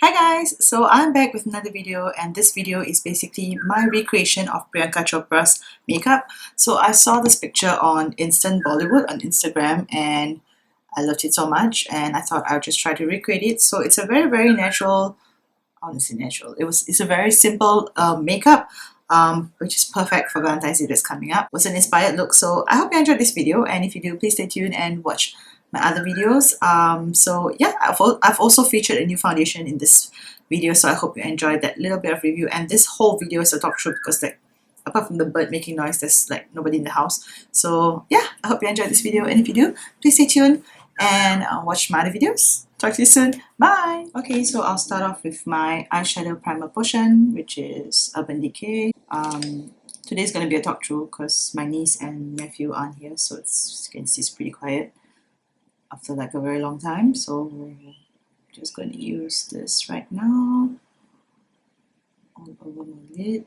Hi guys, so I'm back with another video, and this video is basically my recreation of Priyanka Chopra's makeup. So I saw this picture on Instant Bollywood on Instagram and I loved it so much, and I thought I would just try to recreate it. So it's a very natural, honestly natural. It's a very simple makeup, which is perfect for Valentine's Day that's coming up. It was an inspired look, so I hope you enjoyed this video, and if you do, please stay tuned and watch my other videos. So yeah, I've also featured a new foundation in this video, so I hope you enjoyed that little bit of review. And this whole video is a talk through because, like, apart from the bird making noise, there's like nobody in the house. So yeah, I hope you enjoyed this video, and if you do, please stay tuned and watch my other videos. Talk to you soon. Bye! Okay, so I'll start off with my eyeshadow primer potion, which is Urban Decay. Today's going to be a talk through because my niece and nephew aren't here, so it's, you can see, it's pretty quiet after like a very long time. So we're just going to use this right now all over my lid.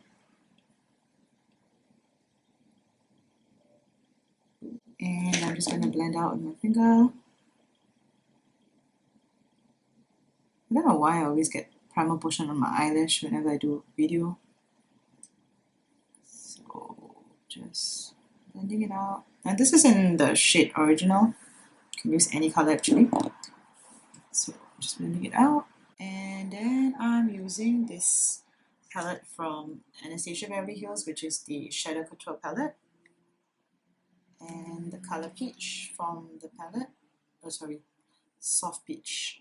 And I'm just going to blend out with my finger. I don't know why I always get primer potion on my eyelash whenever I do a video. So just blending it out. And this is in the shade Original. You can use any color actually. So just blending it out. And then I'm using this palette from Anastasia Beverly Hills, which is the Shadow Couture palette. And the color Peach from the palette. Oh, sorry, Soft Peach.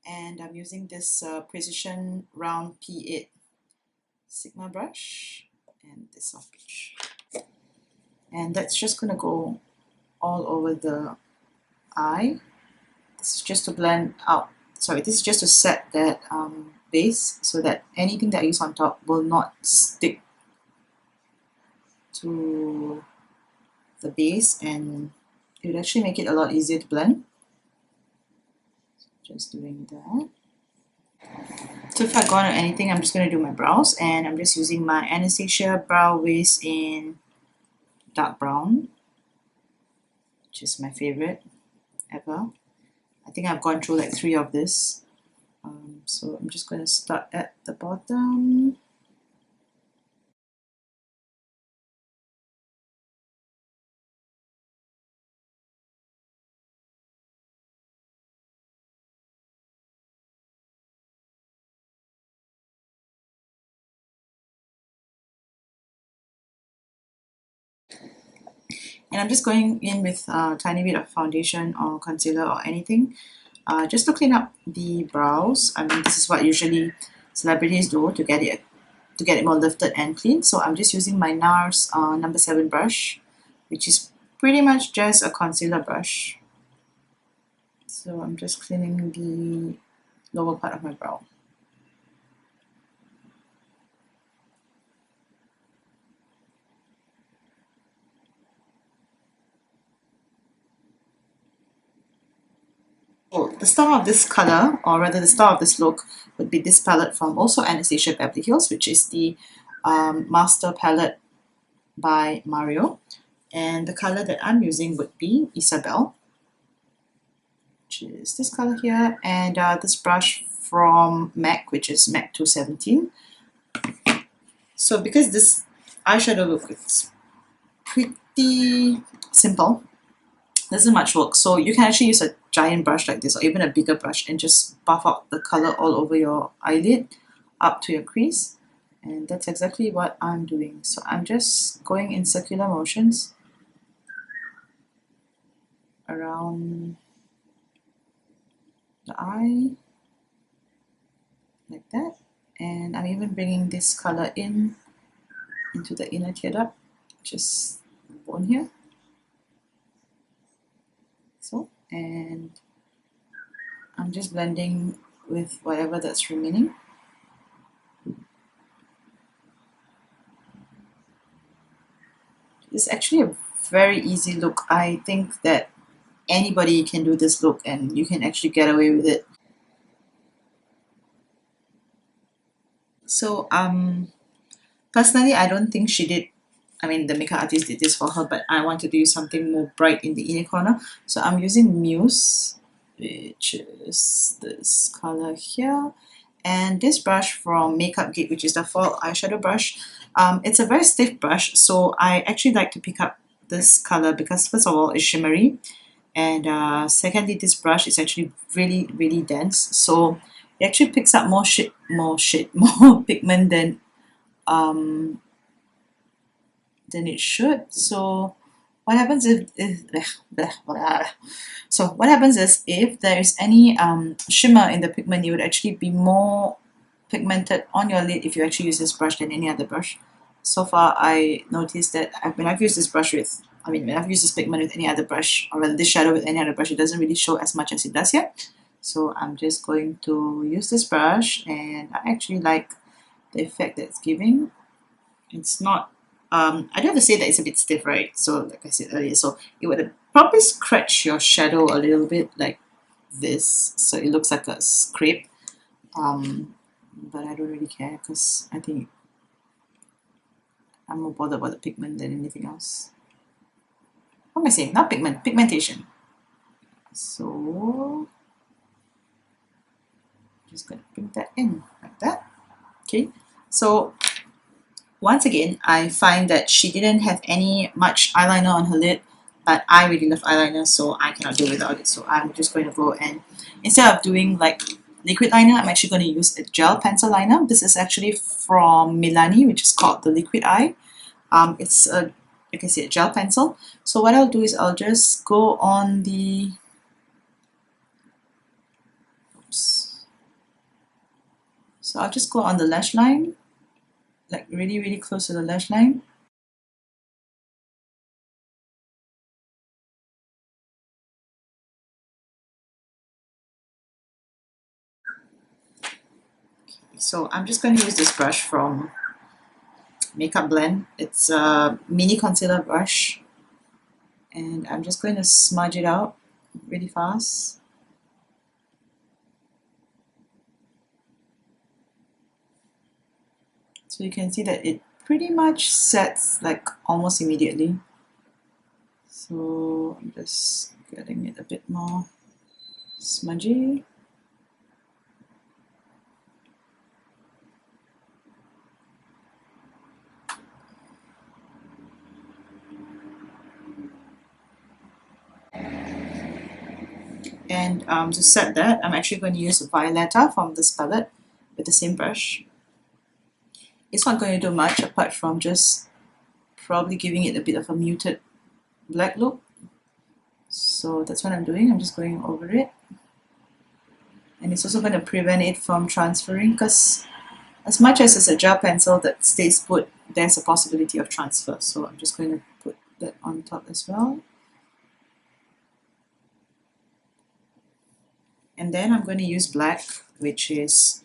And I'm using this Precision Round P8 Sigma brush and this Soft Peach. And that's just going to go all over the eye. This is just to blend out, sorry, this is just to set that base so that anything that I use on top will not stick to the base, and it would actually make it a lot easier to blend. Just doing that. So if I go on anything, I'm just going to do my brows, and I'm just using my Anastasia Brow Wiz in dark brown, which is my favorite ever. I think I've gone through like 3 of this. So I'm just going to start at the bottom. And I'm just going in with a tiny bit of foundation or concealer or anything, just to clean up the brows. I mean, this is what usually celebrities do to get it more lifted and clean. So I'm just using my NARS number 7 brush, which is pretty much just a concealer brush. So I'm just cleaning the lower part of my brow. So the star of this color, or rather the star of this look, would be this palette from also Anastasia Beverly Hills, which is the Master Palette by Mario. And the color that I'm using would be Isabel, which is this color here, and this brush from MAC, which is MAC 217. So because this eyeshadow look is pretty simple, there isn't much work, so you can actually use a giant brush like this or even a bigger brush and just buff out the color all over your eyelid up to your crease. And that's exactly what I'm doing. So I'm just going in circular motions around the eye like that, and I'm even bringing this color in into the inner tear duct, just bone here. So, and I'm just blending with whatever that's remaining. It's actually a very easy look. I think that anybody can do this look and you can actually get away with it. So personally, I don't think she did, I mean the makeup artist did this for her, but I wanted to use something more bright in the inner corner. So I'm using Muse, which is this color here, And this brush from Geek, which is the fall eyeshadow brush, it's a very stiff brush, so I actually like to pick up this color because first of all it's shimmery, and secondly this brush is actually really dense, so it actually picks up more more pigment than it should. So what happens so what happens is if there is any shimmer in the pigment, it would actually be more pigmented on your lid if you actually use this brush than any other brush. So far I noticed that when I've used this brush with, when I've used this pigment with any other brush, or rather this shadow with any other brush, it doesn't really show as much as it does here. So I'm just going to use this brush, and I actually like the effect that it's giving. It's not, I do have to say that it's a bit stiff, right? So like I said earlier, so it would probably scratch your shadow a little bit like this, so it looks like a scrape. But I don't really care because I think I'm more bothered about the pigment than anything else. What am I saying? Not pigment, pigmentation. So I'm just going to bring that in like that. Okay, so once again, I find that she didn't have much eyeliner on her lid, but I really love eyeliner, so I cannot do without it. So I'm just going to go, and instead of doing like liquid liner, I'm actually going to use a gel pencil liner. This is actually from Milani, which is called the Liquid-eye. It's a, like I said, a gel pencil. So what I'll do is I'll just go on the, oops. So I'll just go on the lash line, like really close to the lash line. So I'm just going to use this brush from Makeup Blend. It's a mini concealer brush, and I'm just going to smudge it out really fast. So you can see that it pretty much sets like almost immediately. So I'm just getting it a bit more smudgy. And to set that, I'm actually going to use Violeta from this palette with the same brush. It's not going to do much apart from just probably giving it a bit of a muted black look. So that's what I'm doing. I'm just going over it. And it's also going to prevent it from transferring, because as much as it's a gel pencil that stays put, there's a possibility of transfer. So I'm just going to put that on top as well. And then I'm going to use black, which is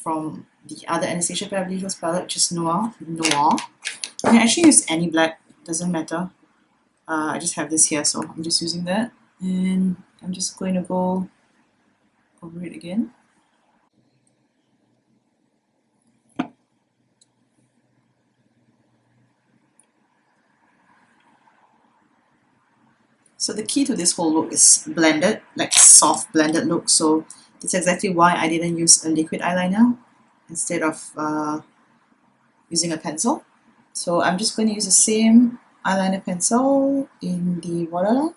from the other Anastasia Beverly Hills palette, which is Noir. You can actually use any black, doesn't matter. I just have this here, so I'm just using that. And I'm just going to go over it again. So the key to this whole look is blended, like soft blended look. So that's exactly why I didn't use a liquid eyeliner instead of using a pencil. So I'm just going to use the same eyeliner pencil in the waterline.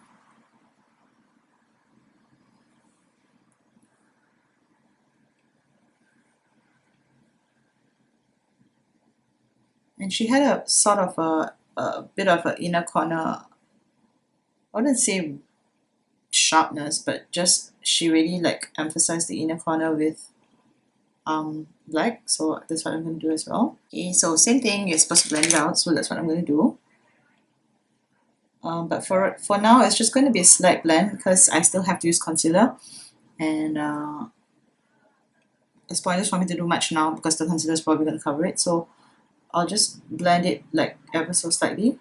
And she had a sort of a bit of an inner corner, I wouldn't say sharpness, but just she really like emphasized the inner corner with black. So that's what I'm going to do as well. Okay, so same thing, you're supposed to blend it out, so that's what I'm going to do. But for now, it's just going to be a slight blend because I still have to use concealer, and it's pointless for me to do much now because the concealer is probably going to cover it. So I'll just blend it like ever so slightly,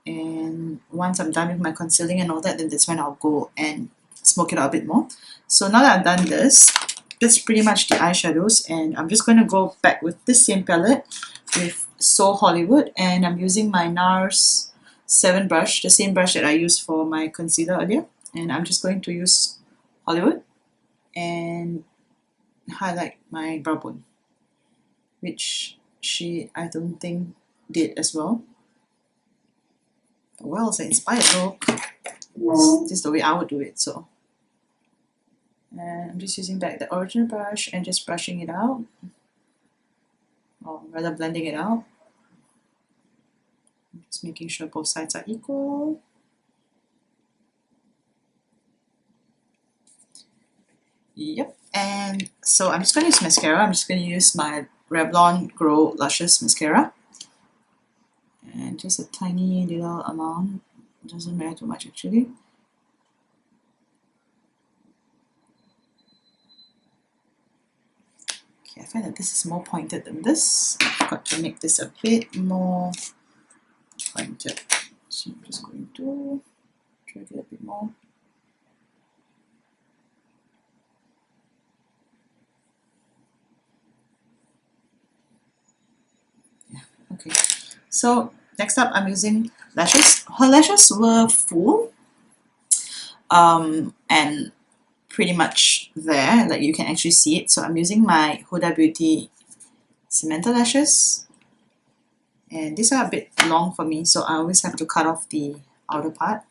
and once I'm done with my concealing and all that, then that's when I'll go and smoke it out a bit more. So now that I've done this, that's pretty much the eyeshadows, and I'm just going to go back with this same palette with So Hollywood, and I'm using my NARS 7 brush, the same brush that I used for my concealer earlier, and I'm just going to use Hollywood and highlight my brow bone, which she, I don't think, did as well. Well, it's an inspired look. This is the way I would do it. So, and I'm just using back the original brush and just brushing it out, or rather blending it out. Just making sure both sides are equal. Yep. And so I'm just going to use mascara. I'm just going to use my Revlon Grow Luscious mascara. And just a tiny little amount. It doesn't matter too much actually. Okay, I find that this is more pointed than this. I've got to make this a bit more pointed. So I'm just going to try to get a bit more. Yeah, okay. So next up, I'm using lashes. Her lashes were full and pretty much there, like you can actually see it. So I'm using my Hudabeauty Samantha lashes, and these are a bit long for me, so I always have to cut off the outer part.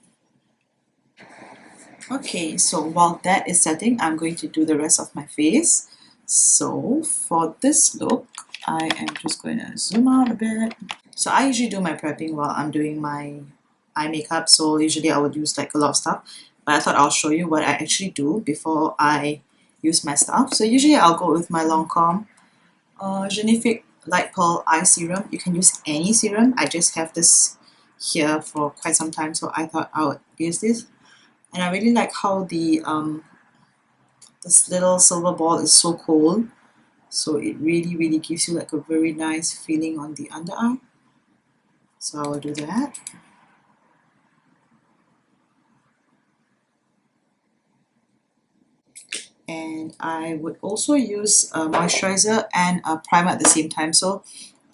Okay, so while that is setting, I'm going to do the rest of my face. So for this look, I am just going to zoom out a bit. So I usually do my prepping while I'm doing my eye makeup, so usually I would use like a lot of stuff, but I thought I'll show you what I actually do before I use my stuff. So usually I'll go with my Lancome Genifique Light Pearl Eye Serum. You can use any serum. I just have this here for quite some time, so I thought I would use this. And I really like how the this little silver ball is so cold, so it really gives you like a very nice feeling on the under eye. So I will do that. And I would also use a moisturizer and a primer at the same time. So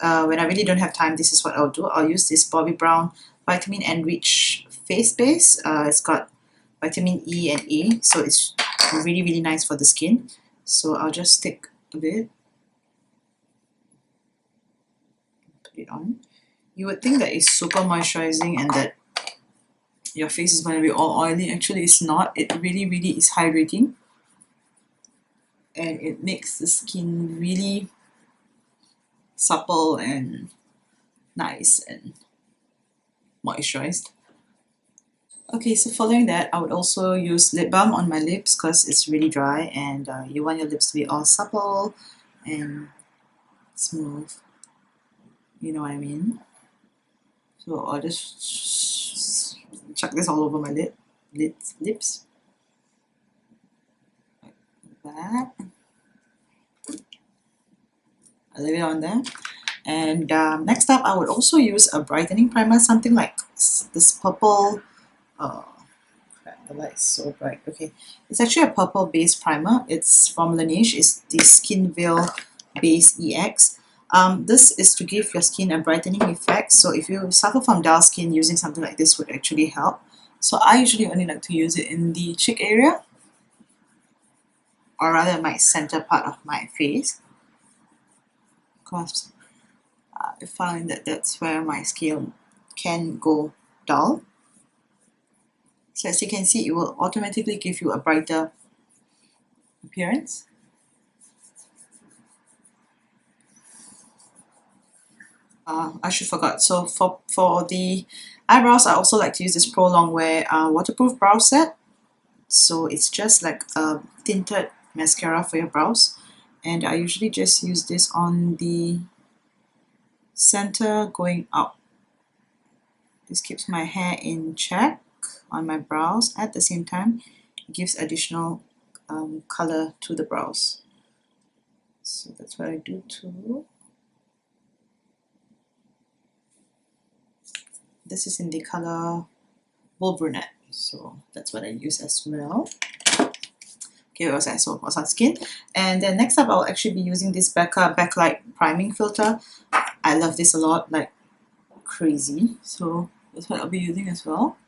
when I really don't have time, this is what I'll do. I'll use this Bobbi Brown Vitamin Enriched face base. It's got vitamin E and A, so it's really nice for the skin. So I'll just stick a bit, put it on. You would think that it's super moisturizing and that your face is going to be all oily. Actually, it's not. It really is hydrating, and it makes the skin really supple and nice and moisturized. Okay, so following that, I would also use lip balm on my lips because it's really dry, and you want your lips to be all supple and smooth. You know what I mean? So I'll just chuck this all over my lips. Like that. I'll leave it on there. And next up, I would also use a brightening primer, something like this purple. Oh, crap, the light's so bright. Okay, it's actually a purple base primer. It's from Laneige. It's the Skin Veil Base EX. This is to give your skin a brightening effect. So if you suffer from dull skin, using something like this would actually help. So I usually only like to use it in the cheek area, or rather my center part of my face, because I find that that's where my skin can go dull. So as you can see, it will automatically give you a brighter appearance. I should forgot. So for the eyebrows, I also like to use this Pro Longwear waterproof brow set. So it's just like a tinted mascara for your brows, and I usually just use this on the center going up. This keeps my hair in check on my brows. At the same time, it gives additional color to the brows. So that's what I do too. This is in the color Brunette, so that's what I use as well. Okay, what was I? So what's on skin? And then next up, I'll actually be using this backlight priming filter. I love this a lot, like crazy. So that's what I'll be using as well.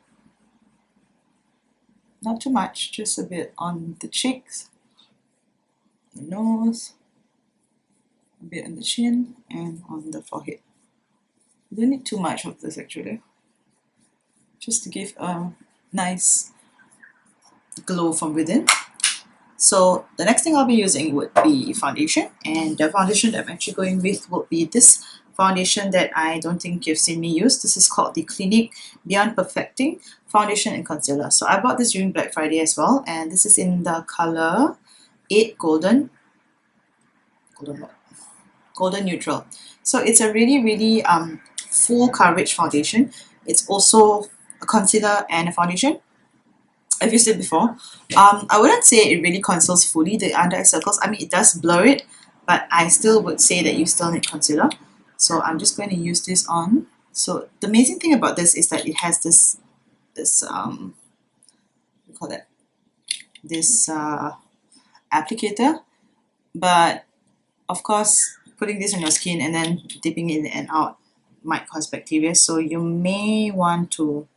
Not too much, just a bit on the cheeks the nose, a bit on the chin, and on the forehead. You don't need too much of this actually, just to give a nice glow from within. So the next thing I'll be using would be foundation, and the foundation that I'm actually going with will be this foundation that I don't think you've seen me use. This is called the Clinique Beyond Perfecting Foundation and Concealer. So I bought this during Black Friday as well, and this is in the color 8 Golden Neutral. So it's a really full coverage foundation. It's also a concealer and a foundation. I've used it before. I wouldn't say it really conceals fully the under eye circles. I mean, it does blur it, but I still would say that you still need concealer. So I'm just going to use this on. So the amazing thing about this is that it has this what do you call that? This applicator, but of course, putting this on your skin and then dipping in and out might cause bacteria. So you may want to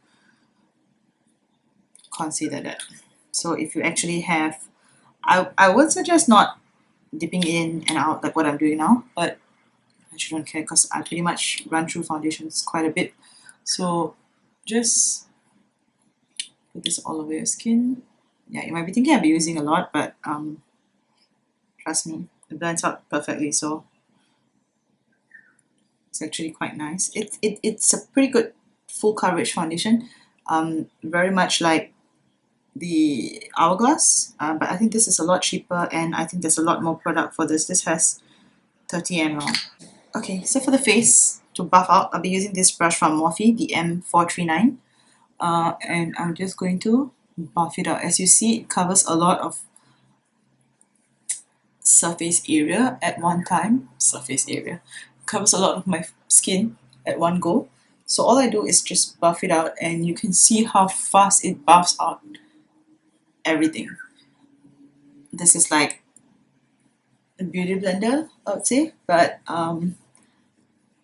consider that. So if you actually have, I would suggest not dipping in and out like what I'm doing now, but I shouldn't care because I pretty much run through foundations quite a bit. So just put this all over your skin. Yeah, you might be thinking I'll be using a lot, but trust me, it blends out perfectly. So it's actually quite nice. It's a pretty good full coverage foundation, very much like the Hourglass, but I think this is a lot cheaper, and I think there's a lot more product for this. This has 30 ml. Okay, so for the face, to buff out, I'll be using this brush from Morphe, the M439, and I'm just going to buff it out. As you see, it covers a lot of surface area at one time. Covers a lot of my skin at one go. So all I do is just buff it out, and you can see how fast it buffs out everything. This is like a beauty blender, I would say, but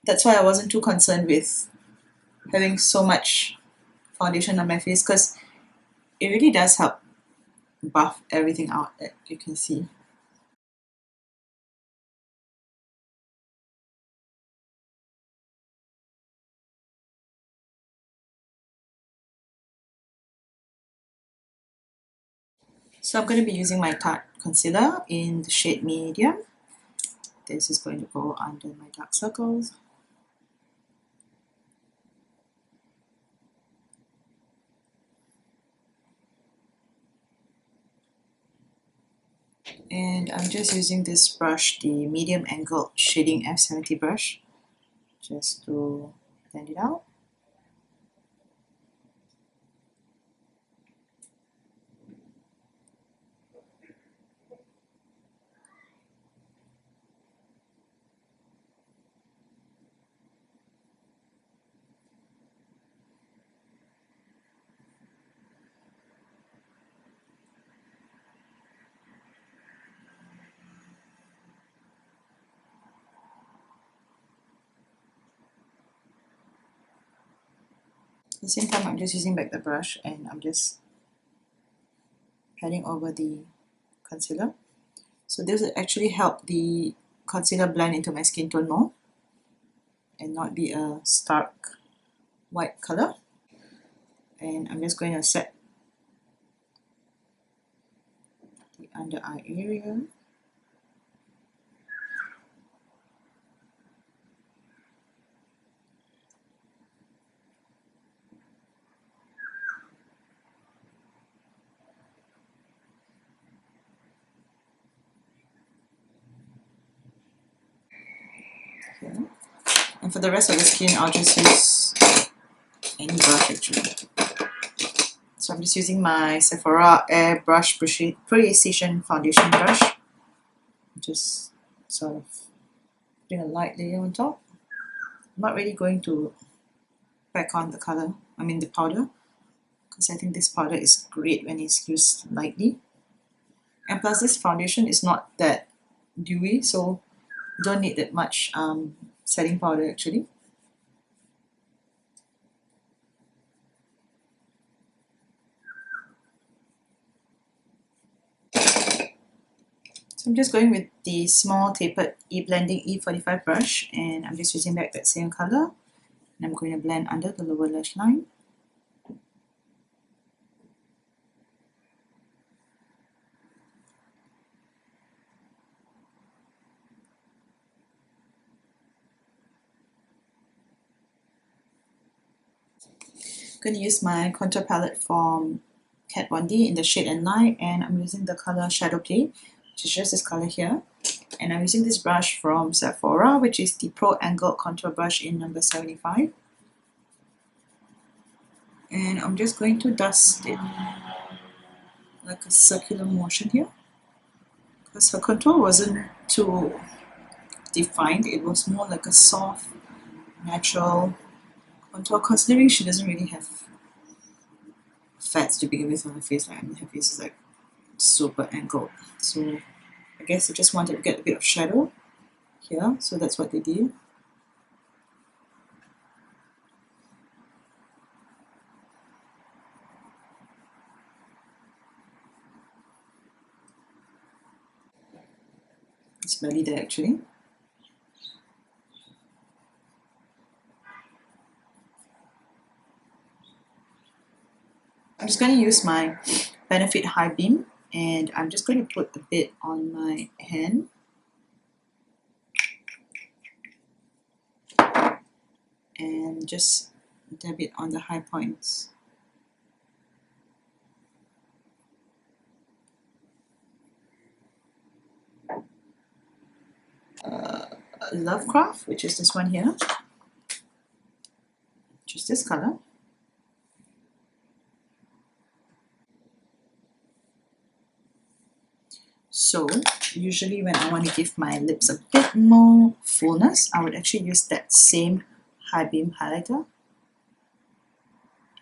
that's why I wasn't too concerned with having so much foundation on my face, because it really does help buff everything out that you can see. So I'm going to be using my Tarte concealer in the shade medium. This is going to go under my dark circles. And I'm just using this brush, the medium angled shading F70 brush, just to blend it out. At the same time, I'm just using back the brush, and I'm just patting over the concealer. So this will actually help the concealer blend into my skin tone more and not be a stark white color. And I'm just going to set the under eye area. Okay. And for the rest of the skin, I'll just use any brush actually. So I'm just using my Sephora Airbrush Precision Foundation brush. Just sort of putting a light layer on top. I'm not really going to pack on the color, the powder, because I think this powder is great when it's used lightly. And plus this foundation is not that dewy, so you don't need that much setting powder actually. So I'm just going with the small tapered blending E45 brush, and I'm just using back that same color, and I'm going to blend under the lower lash line. I'm going to use my contour palette from Kat Von D in the shade and light, and I'm using the color Shadow Play, which is just this color here. And I'm using this brush from Sephora, which is the Pro Angled Contour Brush in number 75. And I'm just going to dust it like a circular motion here, because her contour wasn't too defined. It was more like a soft, natural contour, considering she doesn't really have fats to begin with on her face. Like, I mean, her face is like super angled. So I guess I just wanted to get a bit of shadow here, so that's what they did. It's barely there actually. I'm just going to use my Benefit High Beam, and I'm just going to put a bit on my hand. And just dab it on the high points. Lovecraft, which is this one here, which is this color. So usually when I want to give my lips a bit more fullness, I would actually use that same high beam highlighter,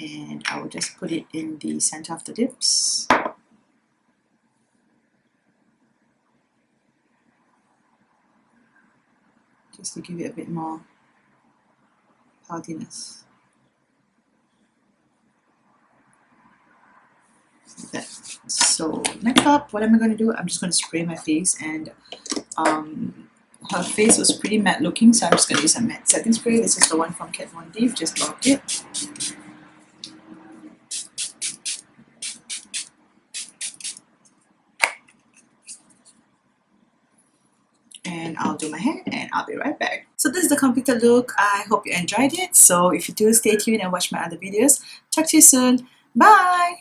and I will just put it in the center of the lips. Just to give it a bit more poutiness. Like that. So next up, what am I going to do? I'm just going to spray my face, and her face was pretty matte looking, so I'm just going to use a matte setting spray. This is the one from Kat Von D, just bought it. And I'll do my hair and I'll be right back. So this is the completed look. I hope you enjoyed it. So if you do, stay tuned and watch my other videos. Talk to you soon. Bye!